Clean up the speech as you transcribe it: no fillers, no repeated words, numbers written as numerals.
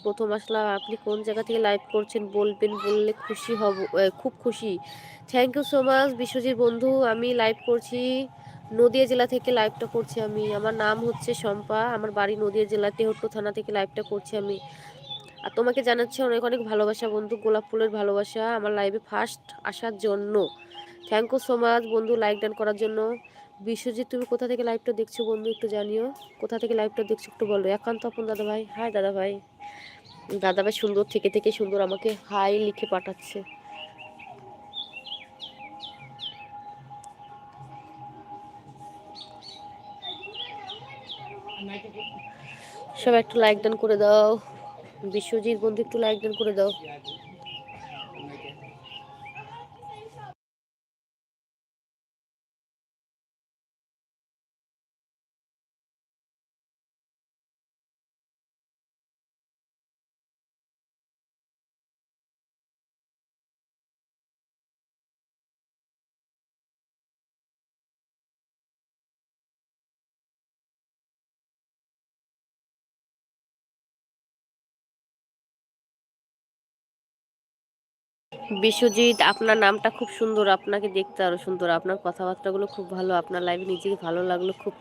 প্রথম আসলাম। আপনি কোন জায়গা থেকে লাইভ করছেন বলবেন, বললে খুশি হব, খুব খুশি। Thank you so much Biswajit বন্ধু। আমি লাইভ করছি নদিয়া জেলা থেকে, লাইভটা করছি আমি। আমার নাম হচ্ছে শম্পা, আমার বাড়ি নদিয়া জেলা তেহট্ট থানা থেকে লাইভটা করছি আমি। আর তোমাকে জানাচ্ছি অনেক অনেক ভালোবাসা বন্ধু, গোলাপ ফুলের ভালোবাসা আমার লাইভে ফার্স্ট আসার জন্য। থ্যাংক ইউ সো মাচ বন্ধু লাইক ডান করার জন্য। বিশ্বজিৎ তুমি কোথা থেকে লাইভটা দেখছো বন্ধু একটু জানিও, কোথা থেকে লাইভটা দেখছো একটু বলো। একান্ত আপন দাদা ভাই, হাই দাদা ভাই। দাদা ভাই সুন্দর থেকে থেকে সুন্দর আমাকে হাই লিখে পাঠাচ্ছে। সবাই একটু লাইক ডান করে দাও। বিশ্বজিৎ বন্ধু একটু লাইক ডান করে দাও। বিশ্বজিৎ আপনার নামটা খুব সুন্দর, আপনাকে দেখতে আরো সুন্দর, আপনার কথাবার্তাগুলো খুব ভালো, আপনার লাইভে নিজেকে ভালো লাগলো খুব।